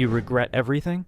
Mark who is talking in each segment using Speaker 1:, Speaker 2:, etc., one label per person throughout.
Speaker 1: You regret everything?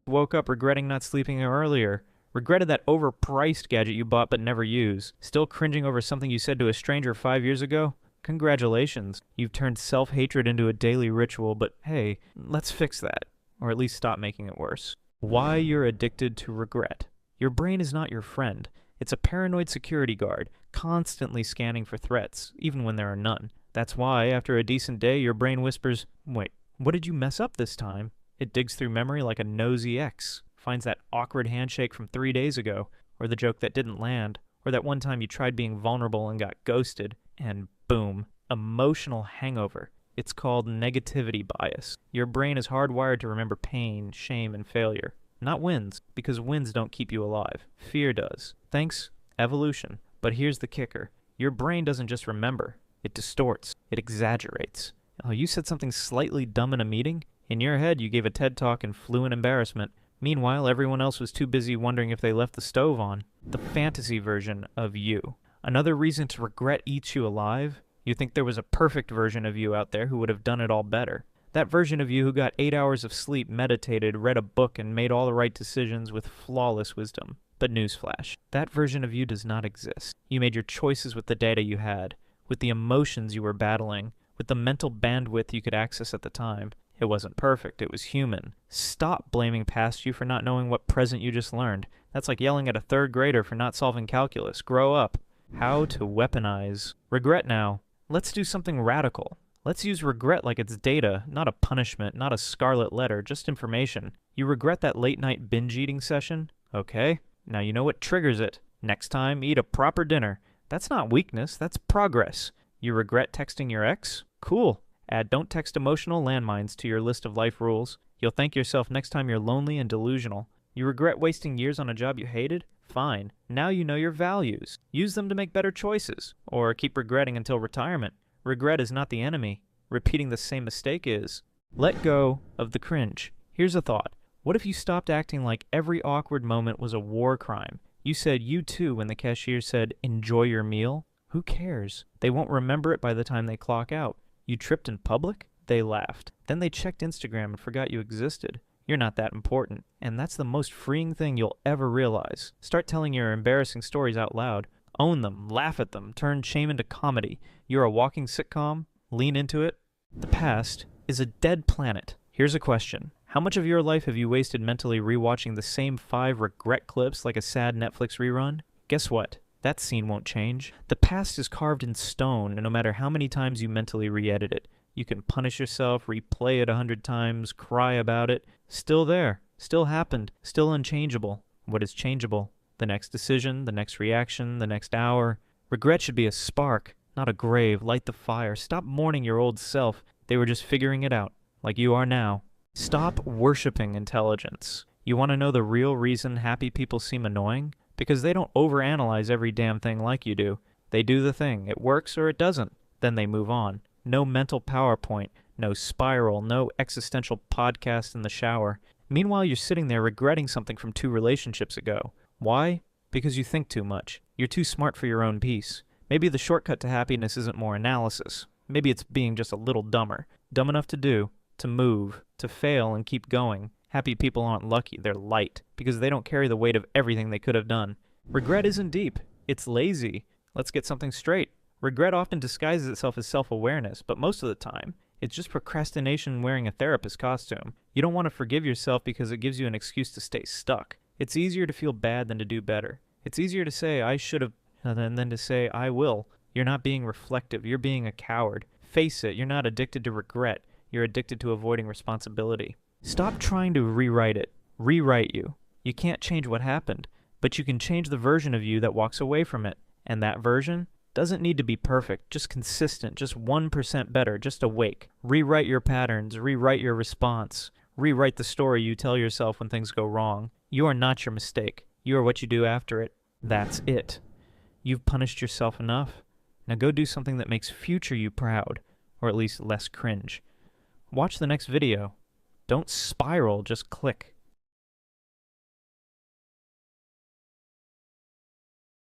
Speaker 1: Woke up regretting not sleeping earlier. Regretted that overpriced gadget you bought but never use. Still cringing over something you said to a stranger 5 years ago? Congratulations. You've turned self-hatred into a daily ritual, but hey, let's fix that. Or at least stop making it worse. Why you're addicted to regret. Your brain is not your friend. It's a paranoid security guard, constantly scanning for threats, even when there are none. That's why, after a decent day, your brain whispers, wait, what did you mess up this time? It digs through memory like a nosy ex, finds that awkward handshake from 3 days ago, or the joke that didn't land, or that one time you tried being vulnerable and got ghosted, and boom, emotional hangover. It's called negativity bias. Your brain is hardwired to remember pain, shame, and failure. Not wins, because wins don't keep you alive. Fear does. Thanks, evolution. But here's the kicker. Your brain doesn't just remember. It distorts. It exaggerates. Oh, you said something slightly dumb in a meeting? In your head, you gave a TED talk in fluent embarrassment. Meanwhile, everyone else was too busy wondering if they left the stove on. The fantasy version of you. Another reason to regret eats you alive? You think there was a perfect version of you out there who would have done it all better. That version of you who got 8 hours of sleep, meditated, read a book, and made all the right decisions with flawless wisdom. But newsflash, that version of you does not exist. You made your choices with the data you had, with the emotions you were battling, with the mental bandwidth you could access at the time. It wasn't perfect, it was human. Stop blaming past you for not knowing what present you just learned. That's like yelling at a third grader for not solving calculus. Grow up. How to weaponize regret now. Let's do something radical. Let's use regret like it's data, not a punishment, not a scarlet letter, just information. You regret that late night binge eating session? Okay. Now you know what triggers it. Next time, eat a proper dinner. That's not weakness, that's progress. You regret texting your ex? Cool. Add don't text emotional landmines to your list of life rules. You'll thank yourself next time you're lonely and delusional. You regret wasting years on a job you hated? Fine. Now you know your values. Use them to make better choices. Or keep regretting until retirement. Regret is not the enemy. Repeating the same mistake is. Let go of the cringe. Here's a thought. What if you stopped acting like every awkward moment was a war crime? You said you too when the cashier said, enjoy your meal? Who cares? They won't remember it by the time they clock out. You tripped in public? They laughed. Then they checked Instagram and forgot you existed. You're not that important. And that's the most freeing thing you'll ever realize. Start telling your embarrassing stories out loud. Own them, laugh at them, turn shame into comedy. You're a walking sitcom. Lean into it. The past is a dead planet. Here's a question. How much of your life have you wasted mentally rewatching the same 5 regret clips like a sad Netflix rerun? Guess what? That scene won't change. The past is carved in stone, and no matter how many times you mentally re-edit it. You can punish yourself, replay it 100 times, cry about it. Still there. Still happened. Still unchangeable. What is changeable? The next decision, the next reaction, the next hour. Regret should be a spark, not a grave. Light the fire. Stop mourning your old self. They were just figuring it out, like you are now. Stop worshiping intelligence. You want to know the real reason happy people seem annoying? Because they don't overanalyze every damn thing like you do. They do the thing. It works or it doesn't. Then they move on. No mental PowerPoint. No spiral. No existential podcast in the shower. Meanwhile, you're sitting there regretting something from 2 relationships ago. Why? Because you think too much. You're too smart for your own peace. Maybe the shortcut to happiness isn't more analysis. Maybe it's being just a little dumber. Dumb enough to do, to move, to fail and keep going. Happy people aren't lucky, they're light, because they don't carry the weight of everything they could have done. Regret isn't deep, it's lazy. Let's get something straight. Regret often disguises itself as self-awareness, but most of the time, it's just procrastination wearing a therapist costume. You don't want to forgive yourself because it gives you an excuse to stay stuck. It's easier to feel bad than to do better. It's easier to say, I should have, than to say, I will. You're not being reflective, you're being a coward. Face it, you're not addicted to regret, you're addicted to avoiding responsibility. Stop trying to rewrite it. Rewrite you. You can't change what happened, but you can change the version of you that walks away from it. And that version doesn't need to be perfect, just consistent, just 1% better, just awake. Rewrite your patterns, rewrite your response. Rewrite the story you tell yourself when things go wrong. You are not your mistake. You are what you do after it. That's it. You've punished yourself enough. Now go do something that makes future you proud, or at least less cringe. Watch the next video. Don't spiral, just click.